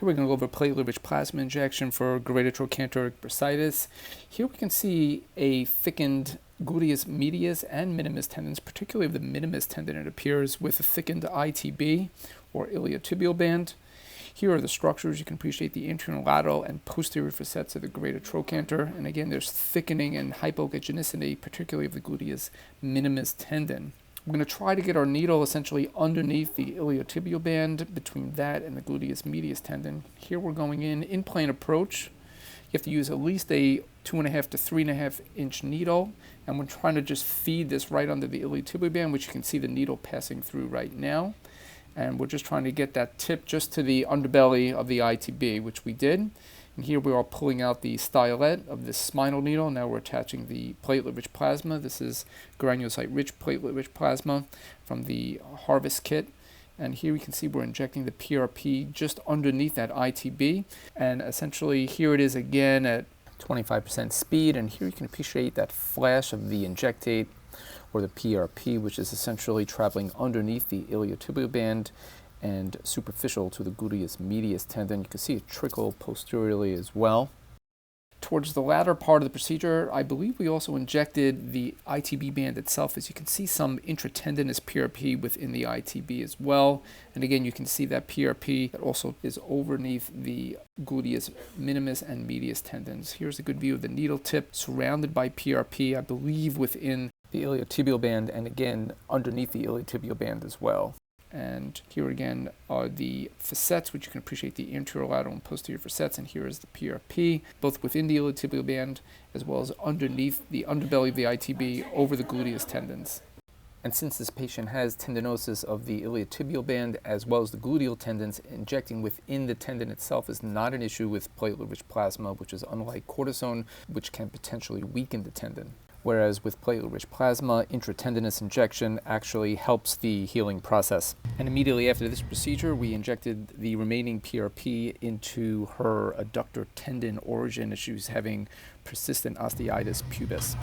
Here we're going to go over platelet-rich plasma injection for greater trochanteric bursitis. Here we can see a thickened gluteus medius and minimus tendons, particularly the minimus tendon. It appears with a thickened ITB or iliotibial band. Here are the structures. You can appreciate the anterior, lateral, and posterior facets of the greater trochanter. And again, there's thickening and hypogenicity, particularly of the gluteus minimus tendon. We're going to try to get our needle essentially underneath the iliotibial band, between that and the gluteus medius tendon. Here we're going in plane approach. You have to use at least a 2.5 to 3.5 inch needle, and we're trying to just feed this right under the iliotibial band, which you can see the needle passing through right now. And we're just trying to get that tip just to the underbelly of the ITB, which we did. And here we are pulling out the stylet of this spinal needle. Now we're attaching the platelet-rich plasma. This is granulocyte-rich platelet-rich plasma from the Harvest kit. And here we can see we're injecting the PRP just underneath that ITB. And essentially here it is again at 25% speed. And here you can appreciate that flash of the injectate or the PRP, which is essentially traveling underneath the iliotibial band and superficial to the gluteus medius tendon. You can see it trickle posteriorly as well. Towards the latter part of the procedure, I believe we also injected the ITB band itself. As you can see, some intratendinous PRP within the ITB as well. And again, you can see that PRP that also is underneath the gluteus minimus and medius tendons. Here's a good view of the needle tip surrounded by PRP, I believe within the iliotibial band, and again underneath the iliotibial band as well. And here again are the facets, which you can appreciate the anterior, lateral, and posterior facets. And here is the PRP, both within the iliotibial band as well as underneath the underbelly of the ITB over the gluteus tendons. And since this patient has tendinosis of the iliotibial band as well as the gluteal tendons, injecting within the tendon itself is not an issue with platelet-rich plasma, which is unlike cortisone, which can potentially weaken the tendon. Whereas with platelet-rich plasma, intratendinous injection actually helps the healing process. And immediately after this procedure, we injected the remaining PRP into her adductor tendon origin as she was having persistent osteitis pubis.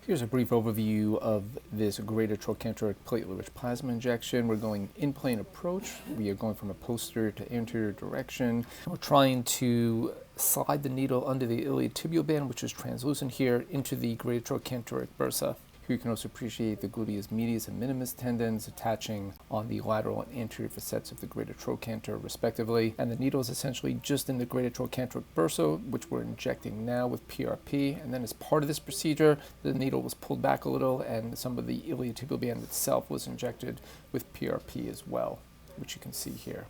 Here's a brief overview of this greater trochanteric platelet-rich plasma injection. We're going in-plane approach. We are going from a posterior to anterior direction. We're trying to slide the needle under the iliotibial band, which is translucent here, into the greater trochanteric bursa. Here you can also appreciate the gluteus medius and minimus tendons attaching on the lateral and anterior facets of the greater trochanter respectively. And the needle is essentially just in the greater trochanteric bursa, which we're injecting now with PRP. And then as part of this procedure, the needle was pulled back a little and some of the iliotibial band itself was injected with PRP as well, which you can see here.